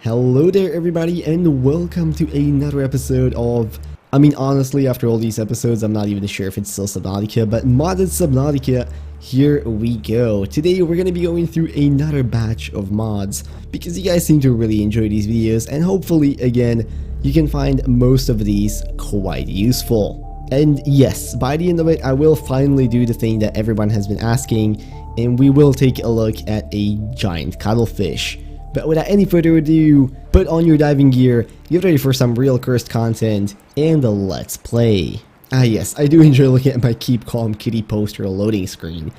Hello there everybody and welcome to another episode of, honestly after all these episodes I'm not even sure if it's still Subnautica, but modded Subnautica, here we go. Today we're going to be going through another batch of mods because you guys seem to really enjoy these videos and hopefully again you can find most of these quite useful. And yes, by the end of it I will finally do the thing that everyone has been asking and we will take a look at a giant cuttlefish. But without any further ado, put on your diving gear, get ready for some real cursed content, and let's play. Ah yes, I do enjoy looking at my Keep Calm Kitty poster loading screen.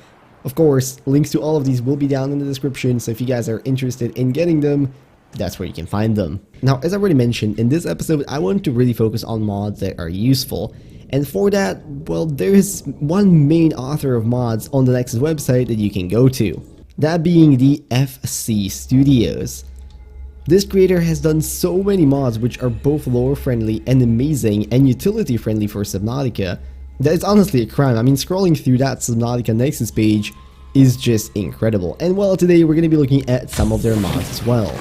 Of course, links to all of these will be down in the description, so if you guys are interested in getting them, that's where you can find them. Now, as I already mentioned, in this episode I want to really focus on mods that are useful. And for that, well, there is one main author of mods on the Nexus website that you can go to. That being the FC Studios. This creator has done so many mods which are both lore friendly and amazing and utility friendly for Subnautica that it's honestly a crime. Scrolling through that Subnautica Nexus page is just incredible. And well, today we're going to be looking at some of their mods as well.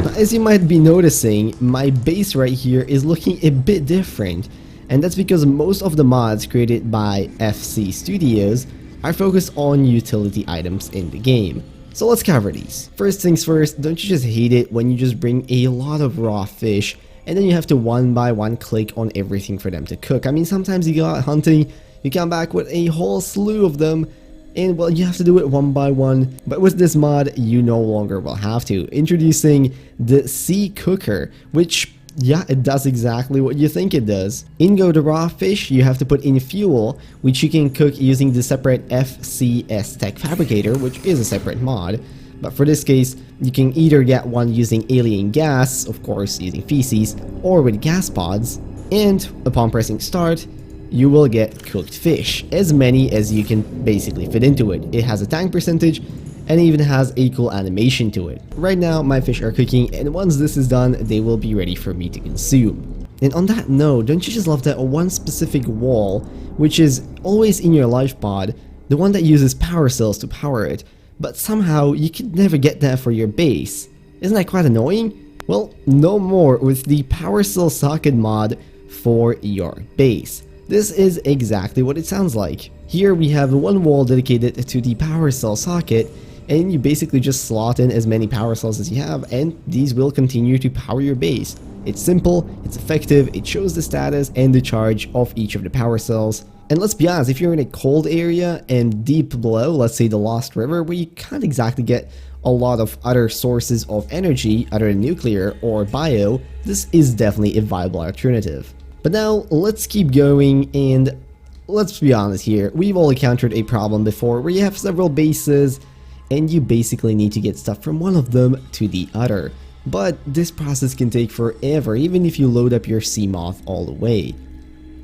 Now, as you might be noticing, my base right here is looking a bit different, and that's because most of the mods created by FC Studios are focused on utility items in the game. So let's cover these. First things first, don't you just hate it when you just bring a lot of raw fish and then you have to one by one click on everything for them to cook? Sometimes you go out hunting, you come back with a whole slew of them, and well, you have to do it one by one. But with this mod, you no longer will have to. Introducing the Sea Cooker, which, yeah, it does exactly what you think it does. In go the raw fish, you have to put in fuel, which you can cook using the separate FCS Tech Fabricator, which is a separate mod. But for this case, you can either get one using alien gas, of course using feces, or with gas pods. And upon pressing start, you will get cooked fish, as many as you can basically fit into it. It has a tank percentage, and it even has a cool animation to it. Right now my fish are cooking, and once this is done they will be ready for me to consume. And on that note, don't you just love that one specific wall, which is always in your life pod, the one that uses power cells to power it, but somehow you could never get that for your base? Isn't that quite annoying? Well, no more with the Powercell Socket mod for your base. This is exactly what it sounds like. Here we have one wall dedicated to the Powercell Socket, and you basically just slot in as many power cells as you have and these will continue to power your base. It's simple, it's effective, it shows the status and the charge of each of the power cells. And let's be honest, if you're in a cold area and deep below, let's say the Lost River, where you can't exactly get a lot of other sources of energy other than nuclear or bio, this is definitely a viable alternative. But now let's keep going, and let's be honest here, we've all encountered a problem before where you have several bases and you basically need to get stuff from one of them to the other. But this process can take forever even if you load up your sea moth all the way.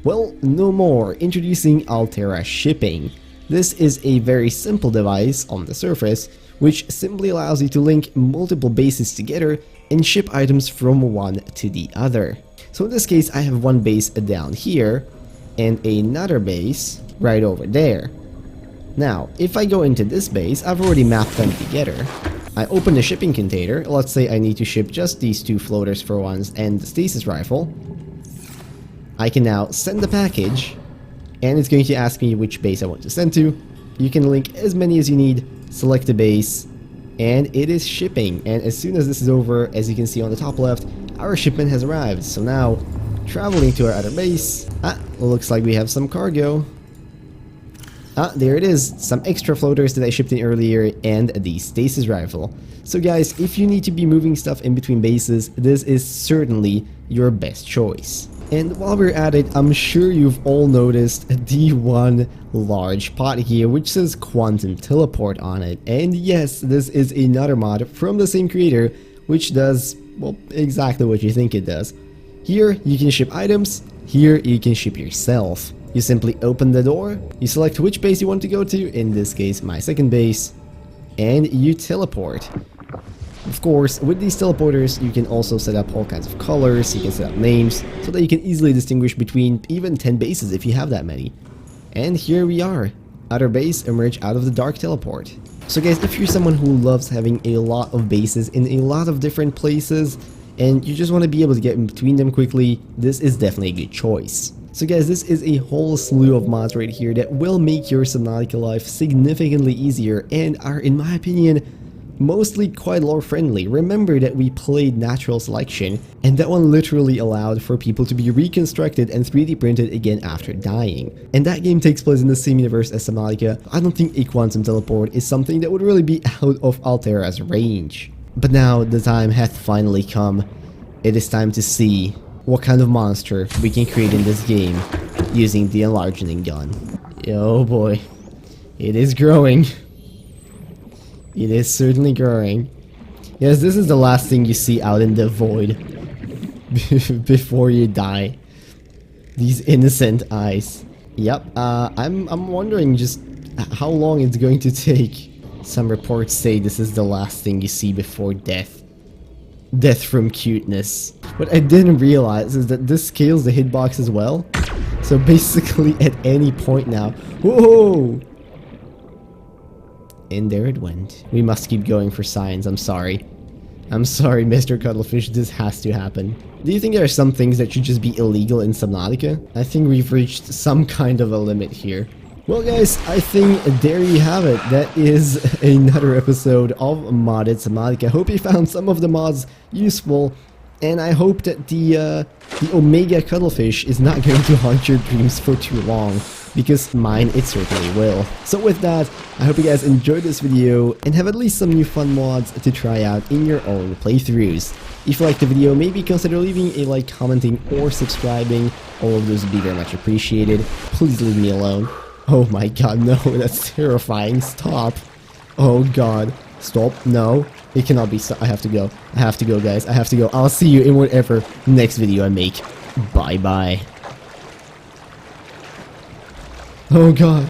Well, no more. Introducing Alterra Shipping. This is a very simple device on the surface which simply allows you to link multiple bases together and ship items from one to the other. So in this case I have one base down here and another base right over there. Now, if I go into this base, I've already mapped them together. I open the shipping container. Let's say I need to ship just these two floaters for once and the stasis rifle. I can now send the package, and it's going to ask me which base I want to send to. You can link as many as you need, select the base, and it is shipping. And as soon as this is over, as you can see on the top left, our shipment has arrived. So now, traveling to our other base, looks like we have some cargo. There it is, some extra floaters that I shipped in earlier and the stasis rifle. So guys, if you need to be moving stuff in between bases, this is certainly your best choice. And while we're at it, I'm sure you've all noticed the one large pot here which says Quantum Teleport on it. And yes, this is another mod from the same creator which does, well, exactly what you think it does. Here you can ship items, here you can ship yourself. You simply open the door, you select which base you want to go to, in this case my second base, and you teleport. Of course, with these teleporters you can also set up all kinds of colors, you can set up names, so that you can easily distinguish between even 10 bases if you have that many. And here we are, other base emerge out of the dark teleport. So guys, if you're someone who loves having a lot of bases in a lot of different places, and you just want to be able to get in between them quickly, this is definitely a good choice. So guys, this is a whole slew of mods right here that will make your Subnautica life significantly easier and are, in my opinion, mostly quite lore friendly. Remember that we played natural selection, and that one literally allowed for people to be reconstructed and 3D printed again after dying. And that game takes place in the same universe as Subnautica. I don't think a quantum teleport is something that would really be out of Alterra's range. But now the time hath finally come. It is time to see what kind of monster we can create in this game using the enlarging gun. Oh boy, it is growing. It is certainly growing. Yes, this is the last thing you see out in the void before you die. These innocent eyes. Yep, I'm wondering just how long it's going to take. Some reports say this is the last thing you see before death. Death from cuteness. What I didn't realize is that this scales the hitbox as well. So basically at any point now. Whoa! And there it went. We must keep going for science, I'm sorry. I'm sorry, Mr. Cuttlefish, this has to happen. Do you think there are some things that should just be illegal in Subnautica? I think we've reached some kind of a limit here. Well guys, I think there you have it. That is another episode of Modded Subnautica. I hope you found some of the mods useful, and I hope that the Omega Cuttlefish is not going to haunt your dreams for too long, because mine it certainly will. So with that, I hope you guys enjoyed this video and have at least some new fun mods to try out in your own playthroughs. If you liked the video, maybe consider leaving a like, commenting, or subscribing. All of those would be very much appreciated. Please leave me alone. Oh my god, no, that's terrifying. Stop. Oh god. Stop. No. It cannot be. I have to go. I have to go, guys. I have to go. I'll see you in whatever next video I make. Bye-bye. Oh god.